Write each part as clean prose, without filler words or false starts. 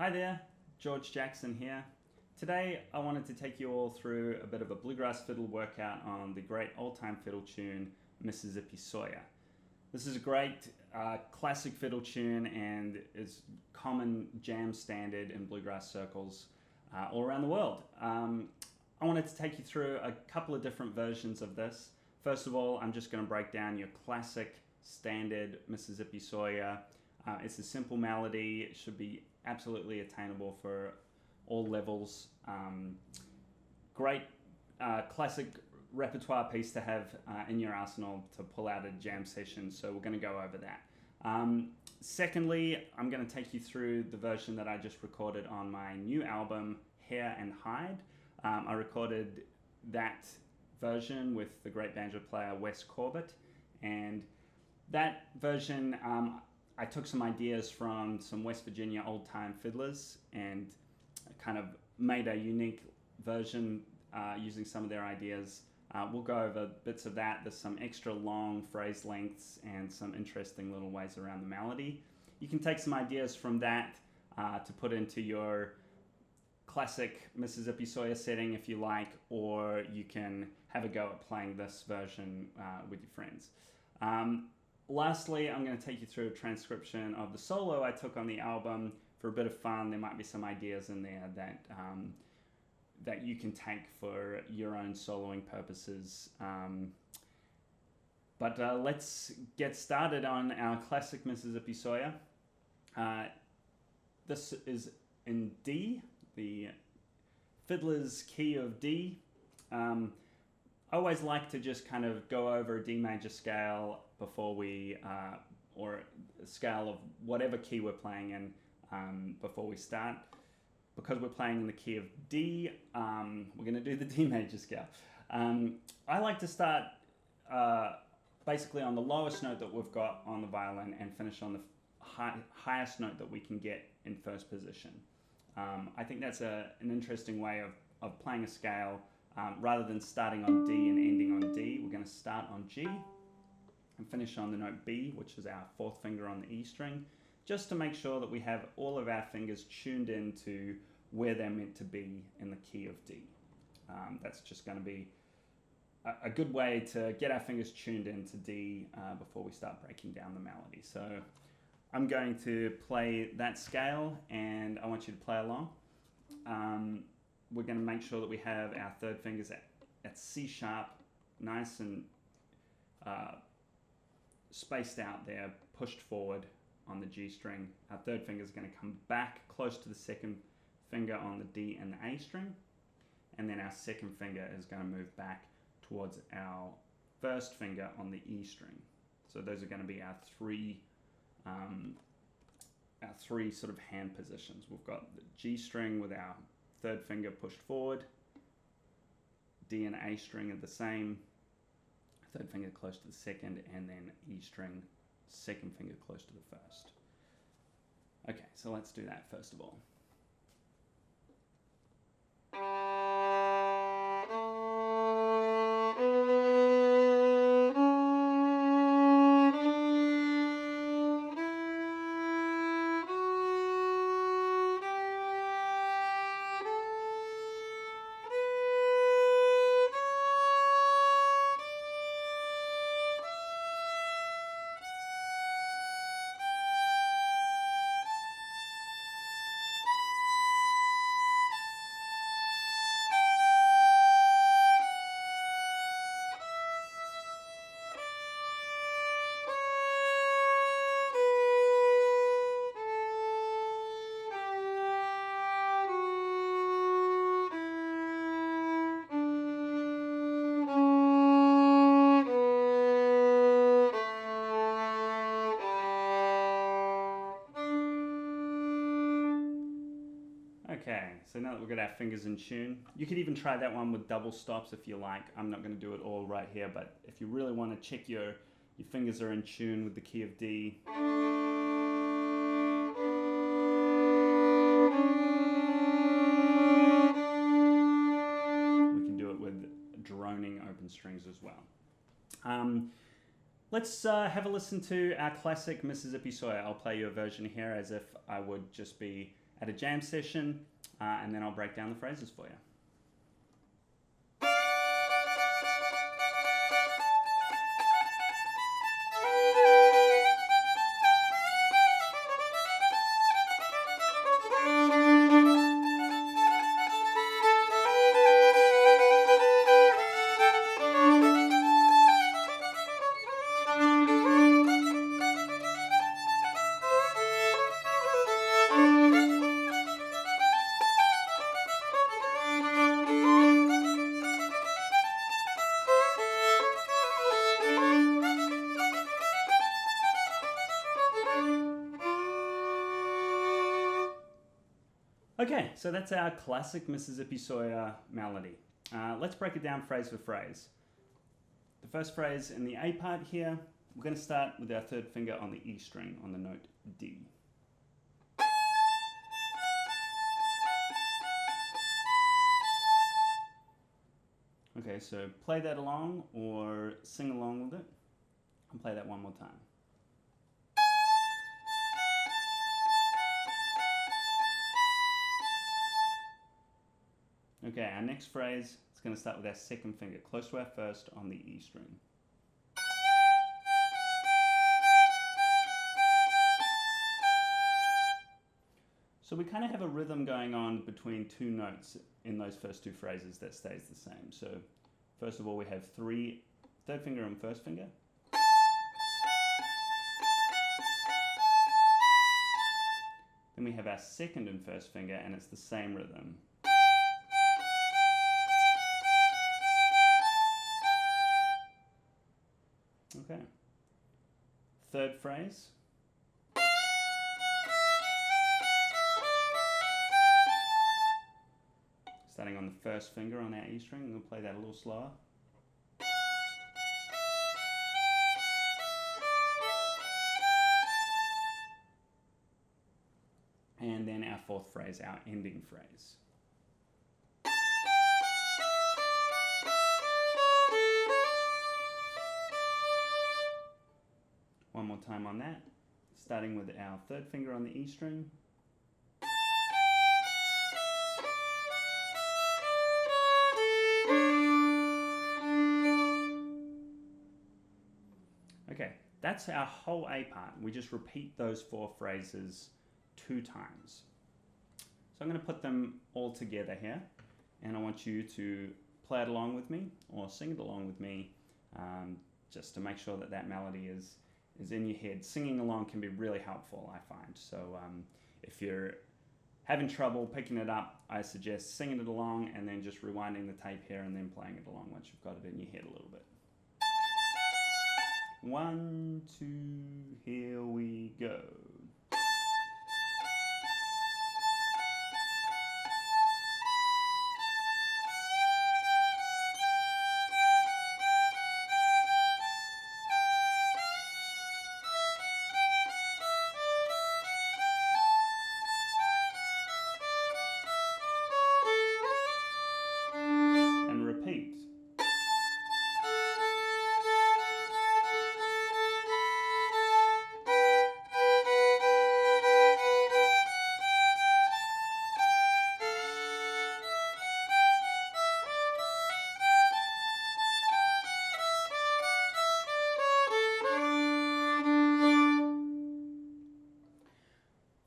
Hi there, George Jackson here. Today I wanted to take you all through a bit of a bluegrass fiddle workout on the great old-time fiddle tune, Mississippi Sawyer. This is a great classic fiddle tune and is common jam standard in bluegrass circles all around the world. I wanted to take you through a couple of different versions of this. First of all, I'm just going to break down your classic standard Mississippi Sawyer. It's a simple melody. It should be absolutely attainable for all levels. Great classic repertoire piece to have in your arsenal to pull out a jam session, so we're going to go over that. Secondly, I'm going to take you through the version that I just recorded on my new album, Hair and Hide. I recorded that version with the great banjo player Wes Corbett, and that version I took some ideas from some West Virginia old-time fiddlers and kind of made a unique version using some of their ideas. We'll go over bits of that. There's some extra long phrase lengths and some interesting little ways around the melody. You can take some ideas from that to put into your classic Mississippi Sawyer setting if you like, or you can have a go at playing this version with your friends. Lastly, I'm going to take you through a transcription of the solo I took on the album for a bit of fun. There might be some ideas in there that you can take for your own soloing purposes. But let's get started on our classic Mississippi Sawyer. This is in D, the fiddler's key of D. I always like to just kind of go over a D major scale before we, or a scale of whatever key we're playing in before we start. Because we're playing in the key of D, we're going to do the D major scale. I like to start basically on the lowest note that we've got on the violin and finish on the highest note that we can get in first position. I think that's an interesting way of playing a scale. Rather than starting on D and ending on D, we're going to start on G and finish on the note B, which is our fourth finger on the E string, just to make sure that we have all of our fingers tuned into where they're meant to be in the key of D. That's just going to be a good way to get our fingers tuned into D before we start breaking down the melody. So I'm going to play that scale and I want you to play along. We're going to make sure that we have our third fingers at C sharp, nice and spaced out there, pushed forward on the G string. Our third finger is going to come back close to the second finger on the D and the A string, and then our second finger is going to move back towards our first finger on the E string. So those are going to be our three sort of hand positions. We've got the G string with our third finger pushed forward, D and A string are the same, third finger close to the second, and then E string, second finger close to the first. Okay, so let's do that first of all. Okay, so now that we've got our fingers in tune, you could even try that one with double stops if you like. I'm not going to do it all right here, but if you really want to check your fingers are in tune with the key of D, we can do it with droning open strings as well. Let's have a listen to our classic Mississippi Sawyer. I'll play you a version here as if I would just be at a jam session, and then I'll break down the phrases for you. Okay, so that's our classic Mississippi Sawyer melody. Let's break it down phrase for phrase. The first phrase in the A part here, we're going to start with our third finger on the E string on the note D. Okay, so play that along or sing along with it. I'll play that one more time. Okay, our next phrase is going to start with our second finger, close to our first on the E string. So we kind of have a rhythm going on between two notes in those first two phrases that stays the same. So first of all, we have third finger and first finger. Then we have our second and first finger, and it's the same rhythm. Okay. Third phrase. Starting on the first finger on our E string, we'll play that a little slower. And then our fourth phrase, our ending phrase. One more time on that, starting with our third finger on the E string. Okay, that's our whole A part. We just repeat those four phrases 2 times. So I'm going to put them all together here, and I want you to play it along with me or sing it along with me, just to make sure that that melody is in your head. Singing along can be really helpful, I find. So if you're having trouble picking it up, I suggest singing it along and then just rewinding the tape here and then playing it along once you've got it in your head a little bit. 1, 2, here we go.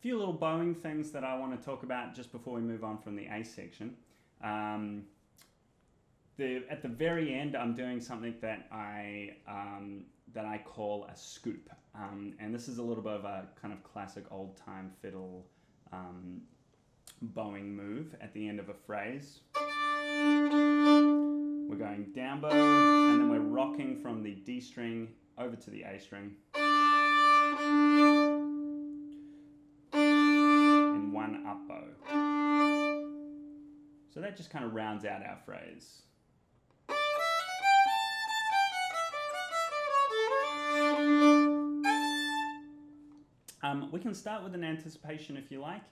Few little bowing things that I want to talk about just before we move on from the A section. At the very end, I'm doing something that I call a scoop, and this is a little bit of a kind of classic old-time fiddle bowing move at the end of a phrase. We're going down bow, and then we're rocking from the D string over to the A string. One up bow. So that just kind of rounds out our phrase. We can start with an anticipation if you like.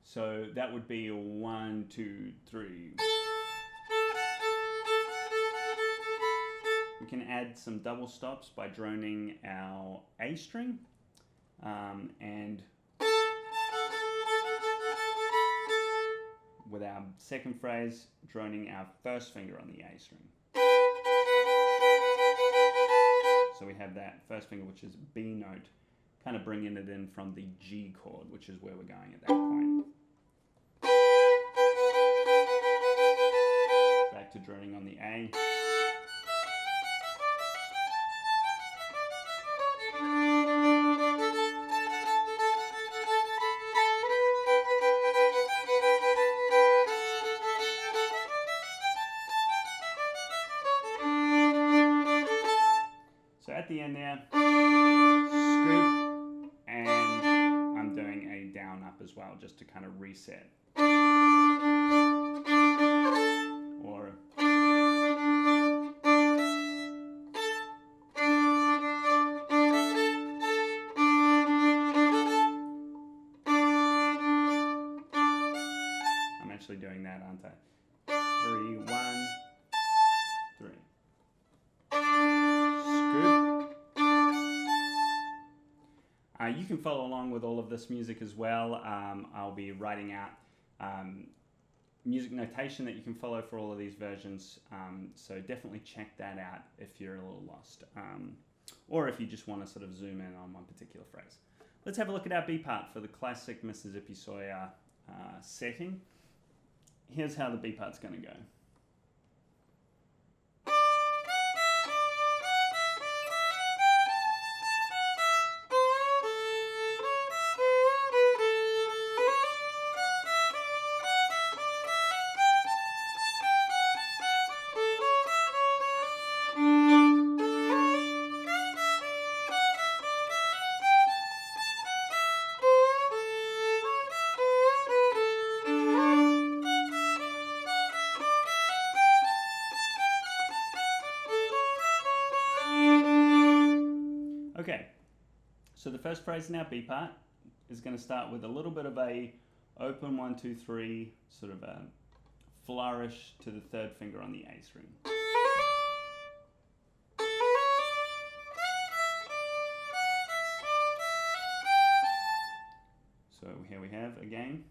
So that would be a 1, 2, 3. We can add some double stops by droning our A string and our second phrase, droning our first finger on the A string. So we have that first finger, which is B note, kind of bringing it in from the G chord, which is where we're going at that point. Back to droning on the A. So at the end there, scoop, and I'm doing a down up as well, just to kind of reset. Or I'm actually doing that, aren't I? 3, 1, 3. You can follow along with all of this music as well. I'll be writing out music notation that you can follow for all of these versions. So definitely check that out if you're a little lost. Or if you just want to sort of zoom in on one particular phrase. Let's have a look at our B part for the classic Mississippi Sawyer setting. Here's how the B part's going to go. Okay, so the first phrase in our B part is going to start with a little bit of a open 1, 2, 3, sort of a flourish to the third finger on the A string. So here we have again.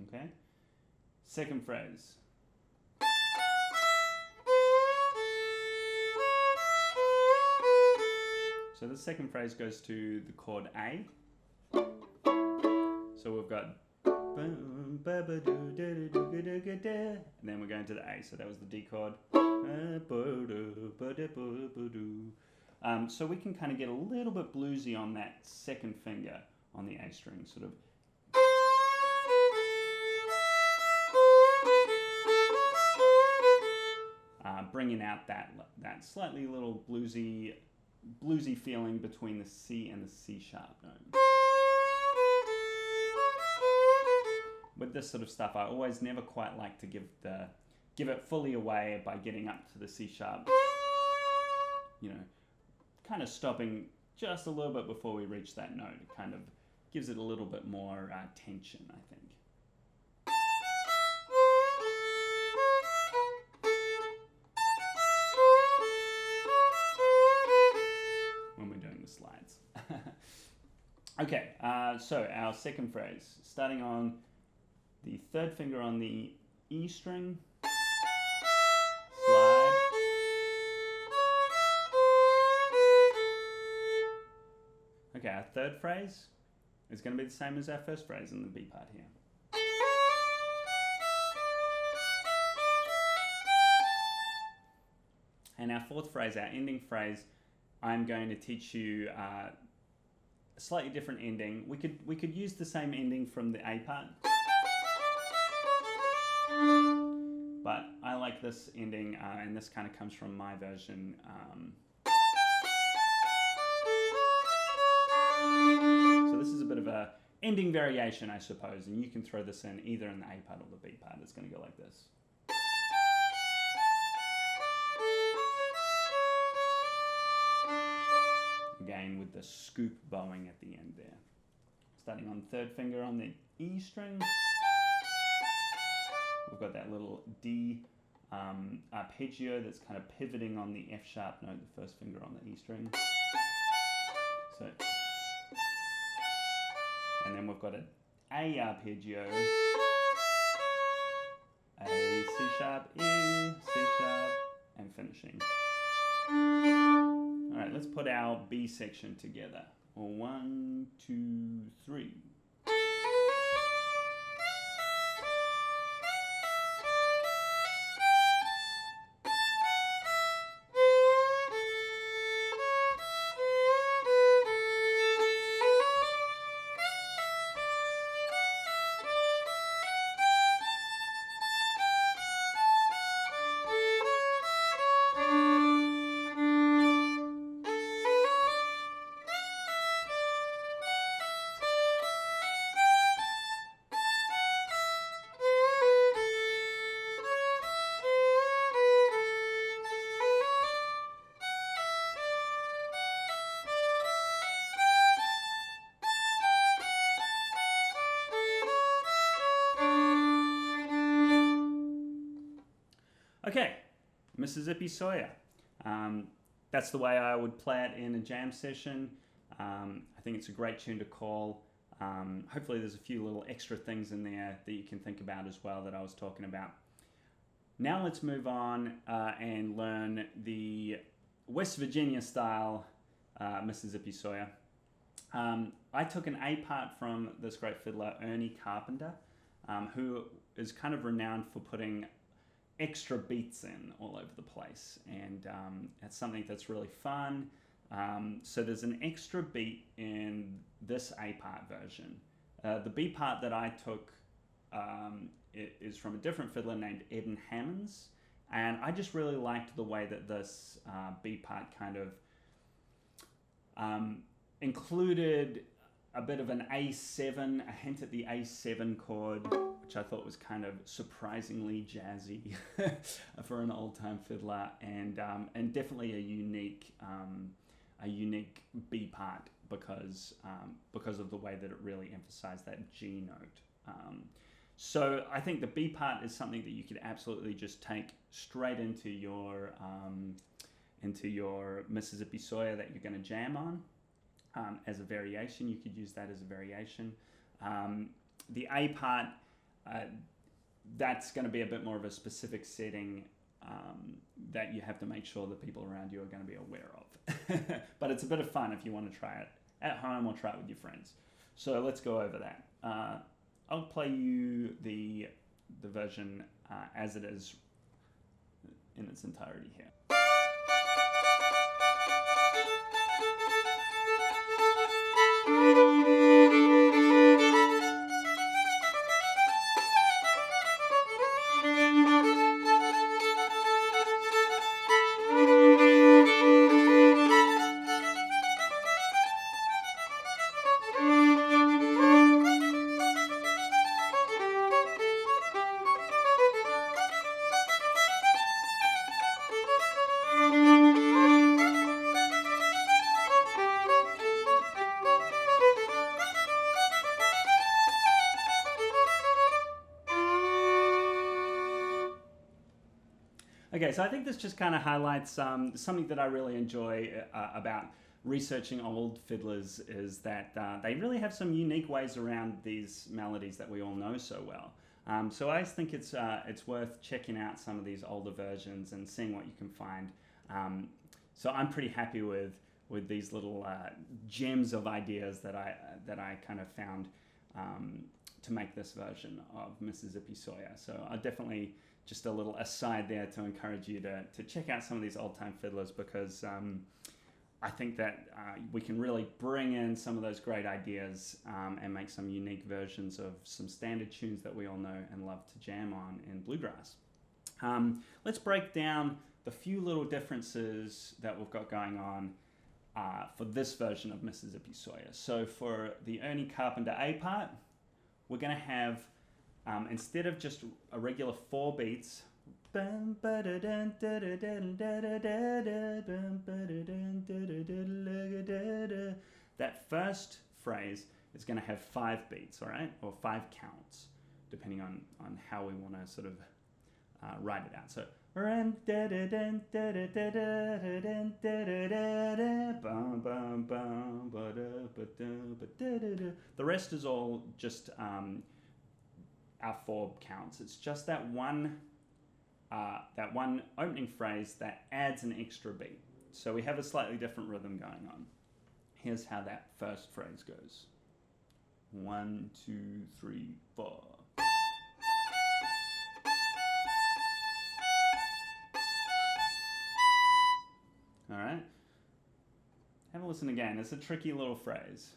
Okay, second phrase. So the second phrase goes to the chord A. So we've got, and then we're going to the A. So that was the D chord. So we can kind of get a little bit bluesy on that second finger on the A string, sort of. Bringing out that slightly little bluesy feeling between the C and the C sharp note. With this sort of stuff, I always never quite like to give it fully away by getting up to the C sharp. You know, kind of stopping just a little bit before we reach that note. It kind of gives it a little bit more tension, I think. Slides. Okay, so our second phrase, starting on the third finger on the E string, slide, okay, our third phrase is going to be the same as our first phrase in the B part here. And our fourth phrase, our ending phrase, I'm going to teach you a slightly different ending. We could use the same ending from the A part, but I like this ending, and this kind of comes from my version. So this is a bit of a ending variation, I suppose, and you can throw this in either in the A part or the B part. It's going to go like this. Again with the scoop bowing at the end there. Starting on third finger on the E string. We've got that little D arpeggio that's kind of pivoting on the F sharp note, the first finger on the E string. So, and then we've got an A arpeggio, A, C sharp, E, C sharp, and finishing. All right, let's put our B section together. 1, 2, 3. Okay, Mississippi Sawyer. That's the way I would play it in a jam session. I think it's a great tune to call. Hopefully there's a few little extra things in there that you can think about as well that I was talking about. Now let's move on and learn the West Virginia style Mississippi Sawyer. I took an A part from this great fiddler, Ernie Carpenter, who is kind of renowned for putting extra beats in all over the place, and it's something that's really fun. So there's an extra beat in this A part version. The B part that I took is from a different fiddler named Eden Hammonds, and I just really liked the way that this B part kind of included a bit of an A7, a hint at the A7 chord, which I thought was kind of surprisingly jazzy for an old-time fiddler, and definitely a unique B part because of the way that it really emphasized that G note. So I think the B part is something that you could absolutely just take straight into your Mississippi Sawyer that you're going to jam on. As a variation, you could use that as a variation. The A part, that's going to be a bit more of a specific setting that you have to make sure the people around you are going to be aware of. But it's a bit of fun if you want to try it at home or try it with your friends. So let's go over that. I'll play you the version as it is in its entirety here. Okay, so I think this just kind of highlights something that I really enjoy about researching old fiddlers is that they really have some unique ways around these melodies that we all know so well. So I just think it's worth checking out some of these older versions and seeing what you can find. So I'm pretty happy with these little gems of ideas that I kind of found to make this version of Mississippi Sawyer. So I definitely, just a little aside there to encourage you to check out some of these old-time fiddlers, because I think that we can really bring in some of those great ideas and make some unique versions of some standard tunes that we all know and love to jam on in bluegrass. Let's break down the few little differences that we've got going on for this version of Mississippi Sawyer. So for the Ernie Carpenter A part, we're going to have, instead of just a regular 4 beats, that first phrase is going to have 5 beats, all right, or 5 counts, depending on how we want to sort of write it out. So The rest is all just our 4 counts. It's just that one opening phrase that adds an extra beat. So we have a slightly different rhythm going on. Here's how that first phrase goes. 1, 2, 3, 4. All right. Have a listen again. It's a tricky little phrase.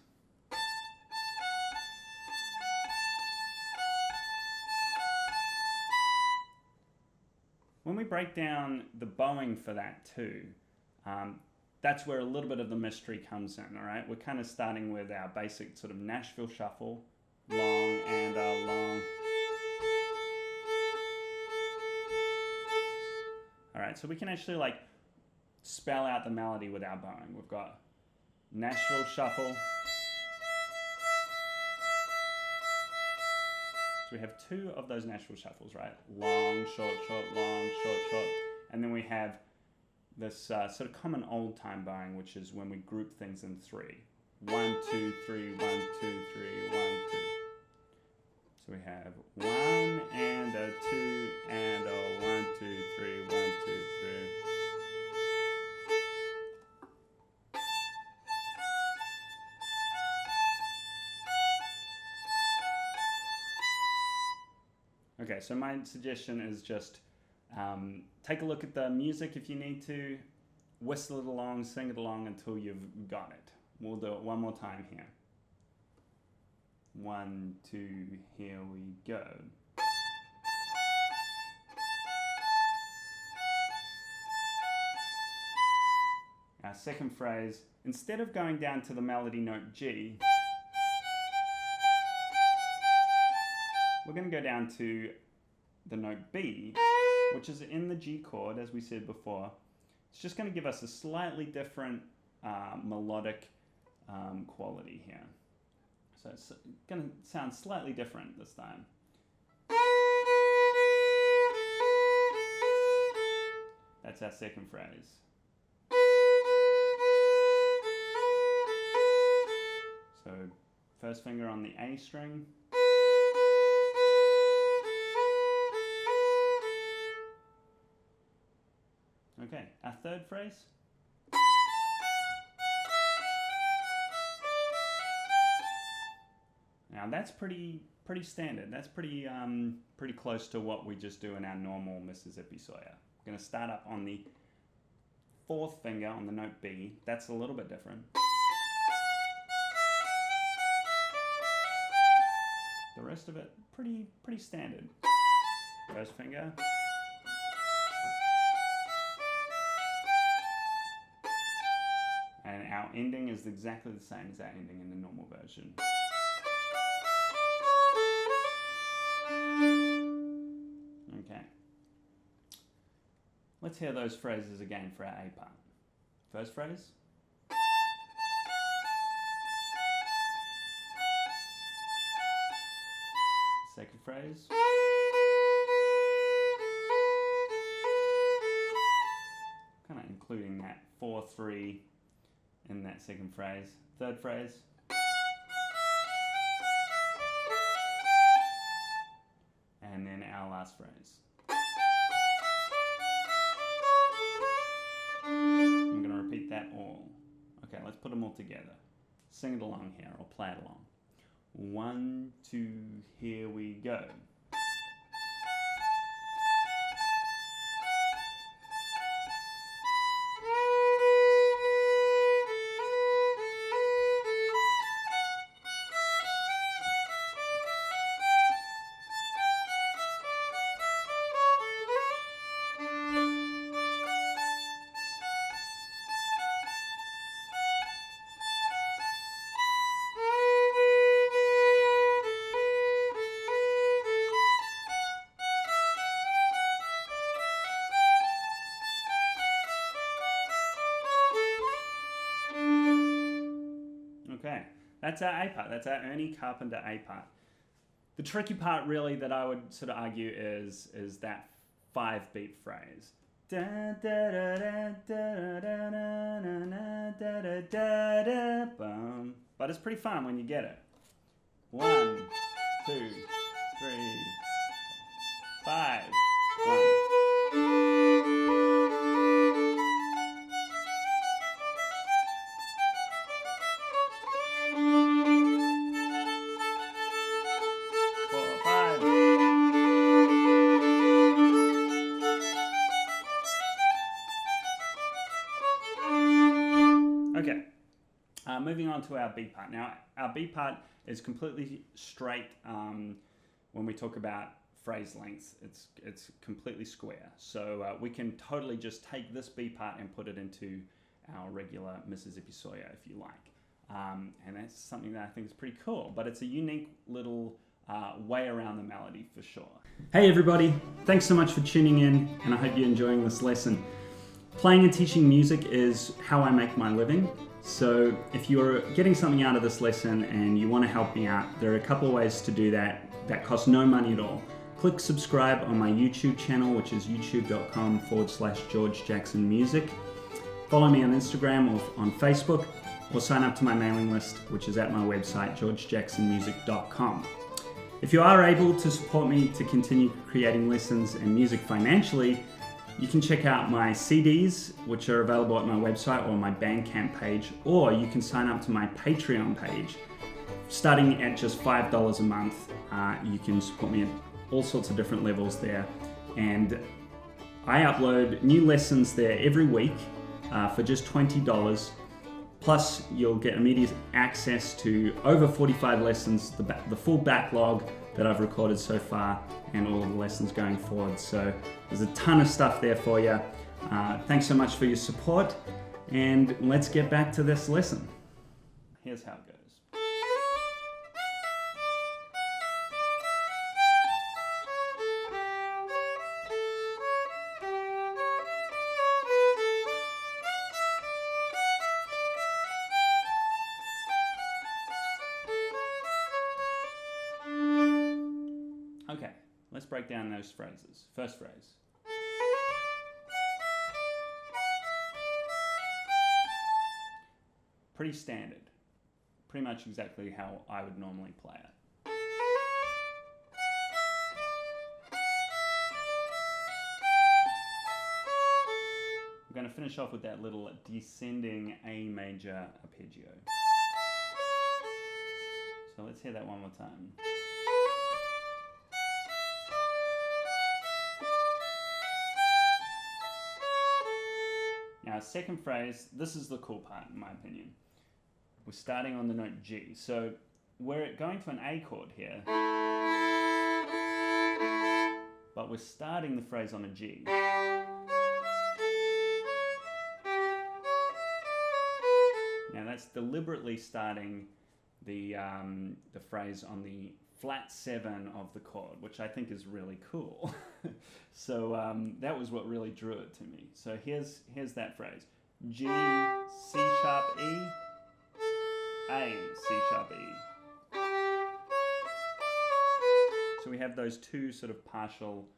When we break down the bowing for that too, that's where a little bit of the mystery comes in, all right? We're kind of starting with our basic sort of Nashville Shuffle, long and a long. All right, so we can actually like spell out the melody with our bowing. We've got Nashville Shuffle. So we have 2 of those Nashville Shuffles, right? Long, short, short, long, short, short. And then we have this sort of common old time bowing, which is when we group things in 3. 1, 2, 3, 1, 2, 3, 1, 2. So we have 1 and a 2 and a 1, 2, 3, 1, 2, 3. Okay, so my suggestion is just take a look at the music if you need to, whistle it along, sing it along until you've got it. We'll do it one more time here. 1, 2, here we go. Our second phrase, instead of going down to the melody note G, we're going to go down to the note B, which is in the G chord, as we said before. It's just going to give us a slightly different melodic quality here. So it's going to sound slightly different this time. That's our second phrase. So first finger on the A string. Okay, our third phrase. Now that's pretty standard. That's pretty close to what we just do in our normal Mississippi Sawyer. We're going to start up on the 4th finger on the note B. That's a little bit different. The rest of it pretty standard. First finger. And our ending is exactly the same as our ending in the normal version. Okay. Let's hear those phrases again for our A part. First phrase. Second phrase. Kind of including that 4-3 in that second phrase. Third phrase. And then our last phrase. I'm going to repeat that all. Okay, let's put them all together. Sing it along here, or play it along. 1, 2, here we go. Okay, that's our A part. That's our Ernie Carpenter A part. The tricky part really that I would sort of argue is that 5-beat phrase. Da da da da da da da da da da da bum but it's pretty fun when you get it. 1, 2, 3, 5, 1. Okay, moving on to our B part. Now, our B part is completely straight. When we talk about phrase lengths, it's completely square. So we can totally just take this B part and put it into our regular Mississippi Sawyer, if you like. And that's something that I think is pretty cool. But it's a unique little way around the melody for sure. Hey everybody, thanks so much for tuning in, and I hope you're enjoying this lesson. Playing and teaching music is how I make my living. So if you're getting something out of this lesson and you want to help me out, there are a couple of ways to do that cost no money at all. Click subscribe on my YouTube channel, which is youtube.com/George Jackson Music. Follow me on Instagram or on Facebook, or sign up to my mailing list, which is at my website, georgejacksonmusic.com. If you are able to support me to continue creating lessons and music financially, you can check out my CDs, which are available at my website or my Bandcamp page, or you can sign up to my Patreon page. Starting at just $5 a month, you can support me at all sorts of different levels there. And I upload new lessons there every week for just $20. Plus, you'll get immediate access to over 45 lessons, the full backlog that I've recorded so far, and all of the lessons going forward. So there's a ton of stuff there for you. Thanks so much for your support, and let's get back to this lesson. Here's how it goes. Okay, let's break down those phrases. First phrase. Pretty standard. Pretty much exactly how I would normally play it. We're going to finish off with that little descending A major arpeggio. So let's hear that one more time. Now, second phrase, this is the cool part in my opinion. We're starting on the note G. So we're going to an A chord here, but we're starting the phrase on a G. Now that's deliberately starting the phrase on the flat 7 of the chord, which I think is really cool. So that was what really drew it to me. So here's that phrase. G, C sharp, E, A, C sharp, E. So we have those two sort of partial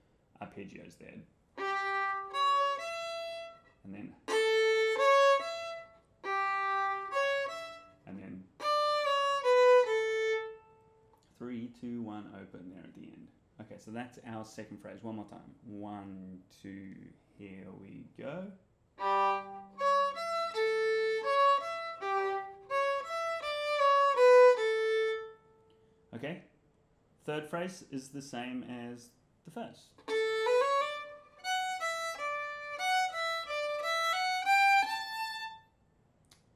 arpeggios there. And then 3, 2, 1, open there at the end. Okay, so that's our second phrase. One more time. 1, 2, here we go. Okay, third phrase is the same as the first.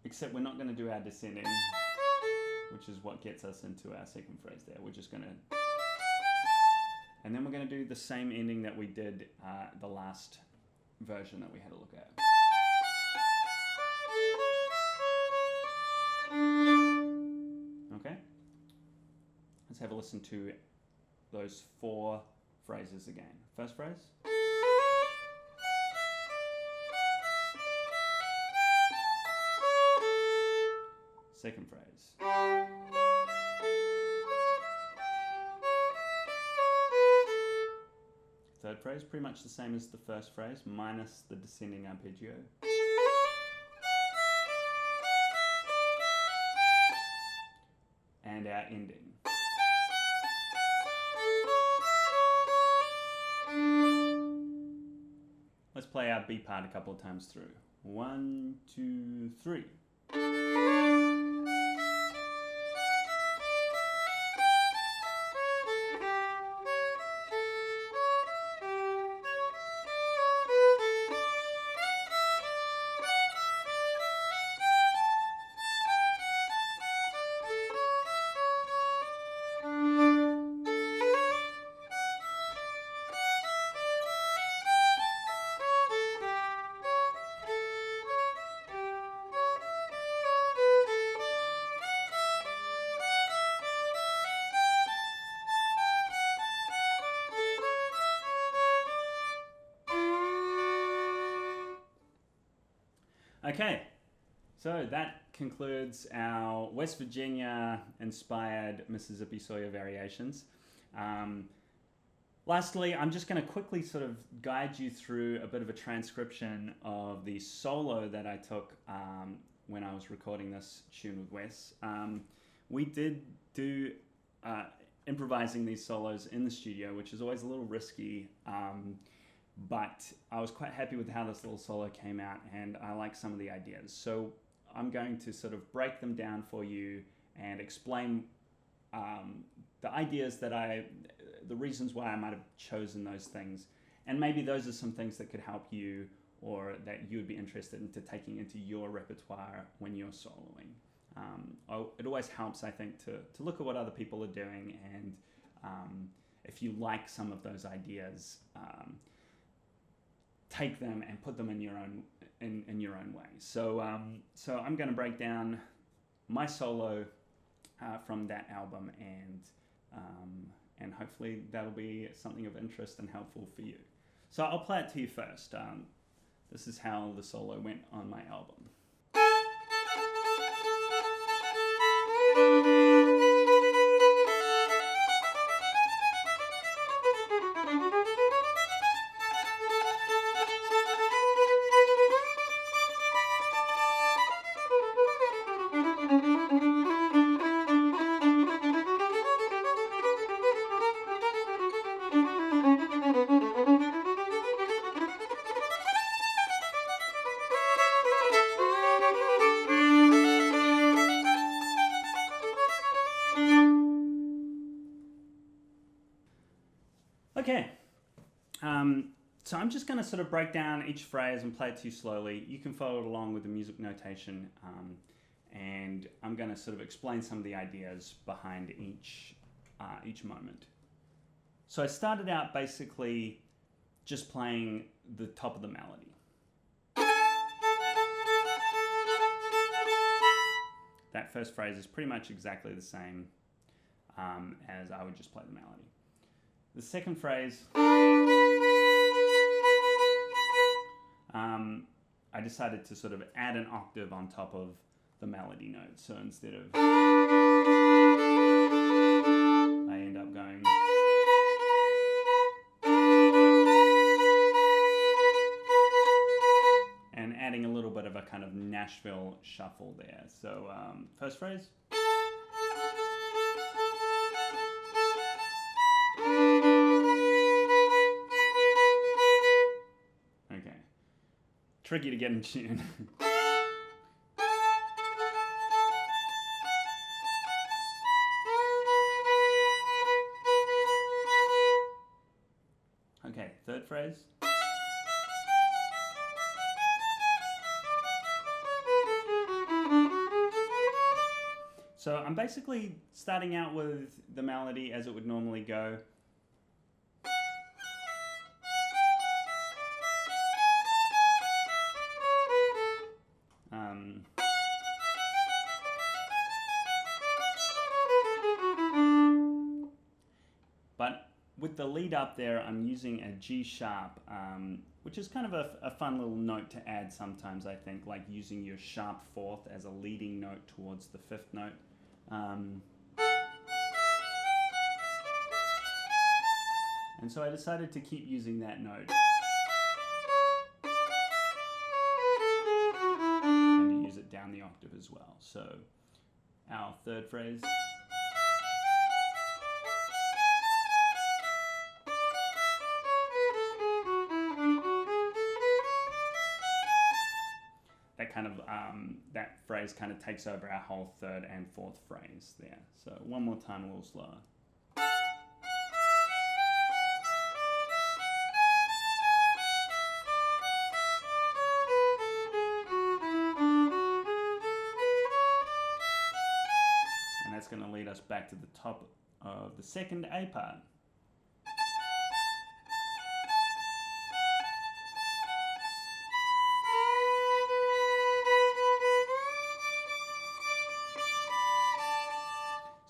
Except we're not going to do our descending, which is what gets us into our second phrase there. We're just going to... And then we're going to do the same ending that we did the last version that we had a look at. Okay? Let's have a listen to those 4 phrases again. First phrase. Second phrase. Third phrase, pretty much the same as the first phrase, minus the descending arpeggio. ending. Let's play our B part a couple of times through. 1, 2, 3. Okay, so that concludes our West Virginia inspired Mississippi Sawyer variations. Lastly, I'm just going to quickly sort of guide you through a bit of a transcription of the solo that I took when I was recording this tune with Wes. We did do improvising these solos in the studio, which is always a little risky. But I was quite happy with how this little solo came out, and I like some of the ideas. So I'm going to sort of break them down for you and explain the ideas the reasons why I might have chosen those things. And maybe those are some things that could help you or that you would be interested into taking into your repertoire when you're soloing. It always helps, I think, to look at what other people are doing, and if you like some of those ideas, take them and put them in your own way. So I'm going to break down my solo from that album, and hopefully that'll be something of interest and helpful for you. So I'll play it to you first. This is how the solo went on my album. Okay, so I'm just going to sort of break down each phrase and play it to you slowly. You can follow it along with the music notation, and I'm going to sort of explain some of the ideas behind each moment. So I started out basically just playing the top of the melody. That first phrase is pretty much exactly the same as I would just play the melody. The second phrase, I decided to sort of add an octave on top of the melody note. So instead of, I end up going, and adding a little bit of a kind of Nashville Shuffle there. So first phrase. Tricky to get in tune. Okay, third phrase. So I'm basically starting out with the melody as it would normally go. But with the lead up there, I'm using a G sharp, which is kind of a fun little note to add sometimes, I think, like using your sharp fourth as a leading note towards the fifth note. And so I decided to keep using that note and to use it down the octave as well. So our third phrase. kind of that phrase kind of takes over our whole third and fourth phrase there. So one more time, a little slower. And that's going to lead us back to the top of the second A part.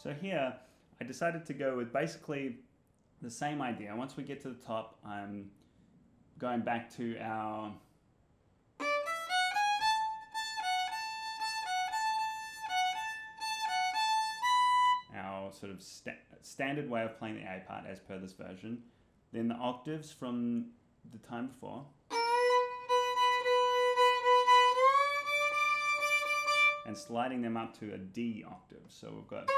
So here, I decided to go with basically the same idea. Once we get to the top, I'm going back to our sort of standard way of playing the A part as per this version. Then the octaves from the time before. And sliding them up to a D octave. So we've got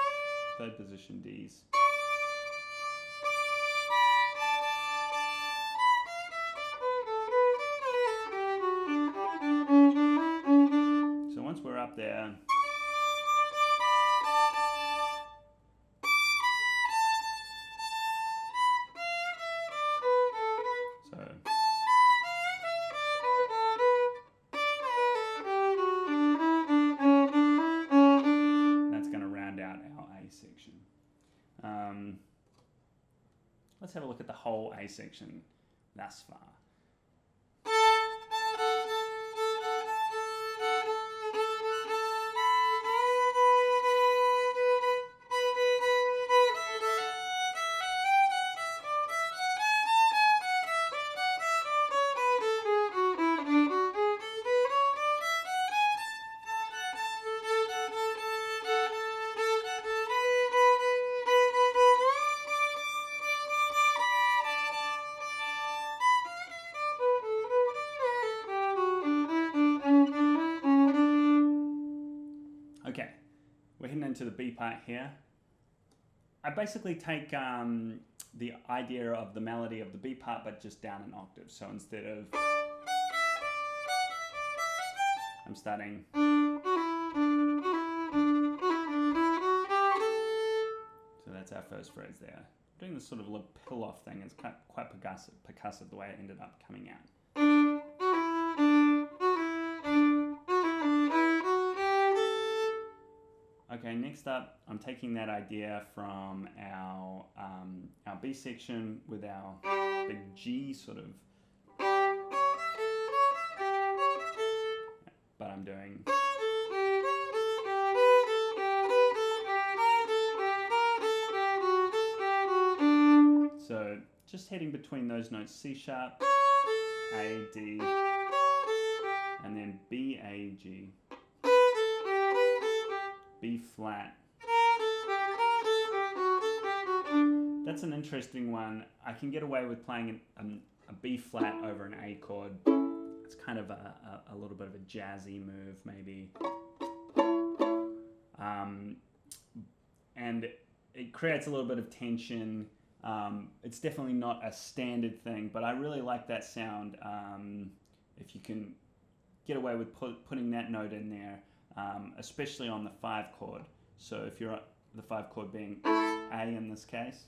third position Ds. So once we're up there, let's have a look at the whole A section thus far. Okay, we're heading into the B part here. I basically take the idea of the melody of the B part, but just down an octave. So instead of, I'm starting. So that's our first phrase there. Doing this sort of little pill-off thing. It's quite percussive the way it ended up coming out. Okay, next up, I'm taking that idea from our B section with our big G sort of, but I'm doing. So just heading between those notes, C sharp, A, D, and then B, A, G. B flat. That's an interesting one. I can get away with playing a B flat over an A chord. It's kind of a little bit of a jazzy move, maybe. And it creates a little bit of tension. It's definitely not a standard thing, but I really like that sound. If you can get away with putting that note in there. Especially on the 5 chord. So if you're the 5 chord being A in this case.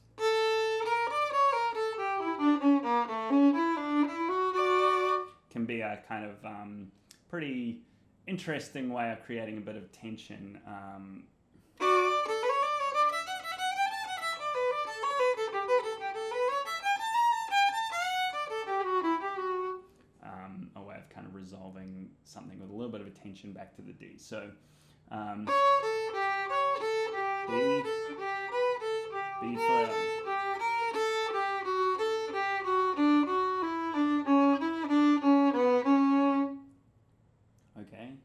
Can be a kind of pretty interesting way of creating a bit of tension. A way of kind of resolving something with a little bit of a tension back to the D. So B flat. Okay.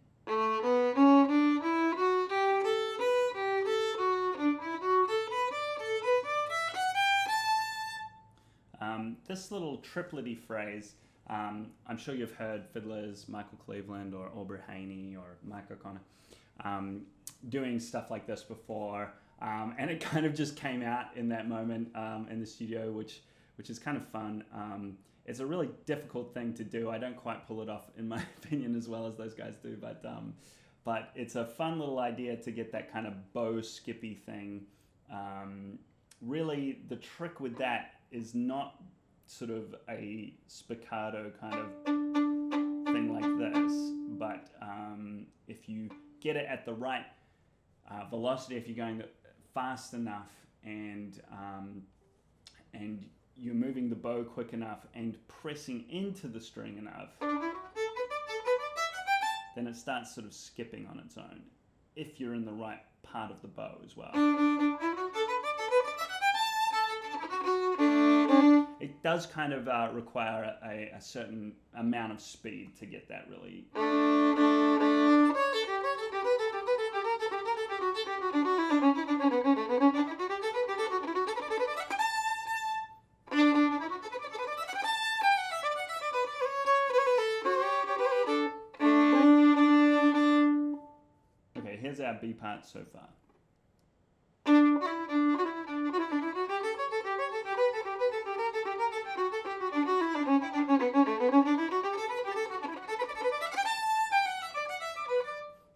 This little triplety phrase, I'm sure you've heard fiddlers, Michael Cleveland or Aubrey Haney or Mike O'Connor doing stuff like this before, and it kind of just came out in that moment in the studio, which is kind of fun. it's a really difficult thing to do. I don't quite pull it off, in my opinion, as well as those guys do, but it's a fun little idea to get that kind of bow skippy thing. Really, the trick with that is not sort of a spiccato kind of thing like this, but if you get it at the right velocity, if you're going fast enough and you're moving the bow quick enough and pressing into the string enough, then it starts sort of skipping on its own, if you're in the right part of the bow as well. It does kind of require a certain amount of speed to get that really. Okay, here's our B part so far.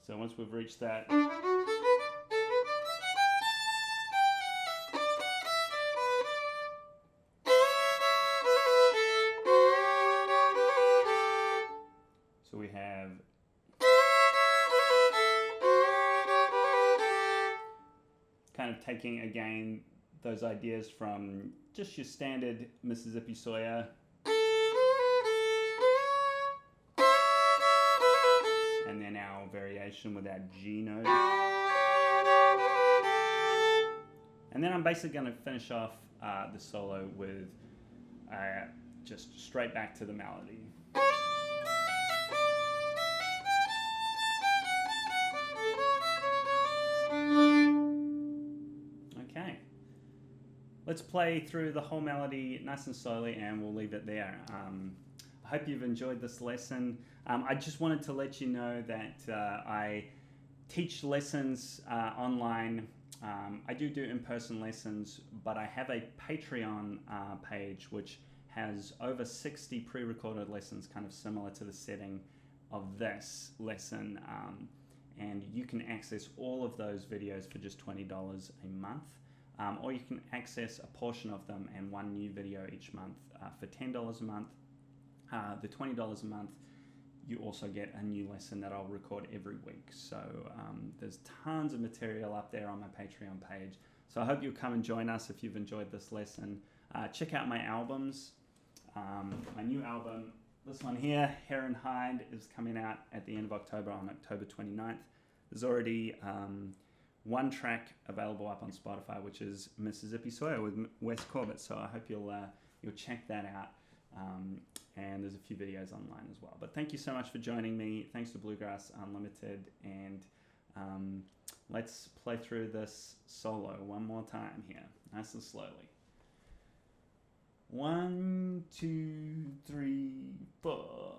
So once we've reached that, so we have kind of taking again those ideas from just your standard Mississippi Sawyer, and then our variation with our G note. And then I'm basically going to finish off the solo with just straight back to the melody. Okay, let's play through the whole melody nice and slowly, and we'll leave it there. I hope you've enjoyed this lesson. I just wanted to let you know that I teach lessons online. I do in-person lessons, but I have a Patreon page which has over 60 pre-recorded lessons kind of similar to the setting of this lesson, and you can access all of those videos for just $20 a month, or you can access a portion of them and one new video each month for $10 a month. The $20 a month, you also get a new lesson that I'll record every week. So there's tons of material up there on my Patreon page. So I hope you'll come and join us if you've enjoyed this lesson. Check out my albums. My new album, this one here, Hair and Hide, is coming out at the end of October, on October 29th. There's already one track available up on Spotify, which is Mississippi Sawyer with Wes Corbett. So I hope you'll check that out. And there's a few videos online as well. But thank you so much for joining me. Thanks to Bluegrass Unlimited. And let's play through this solo one more time here, nice and slowly. 1, 2, 3, 4.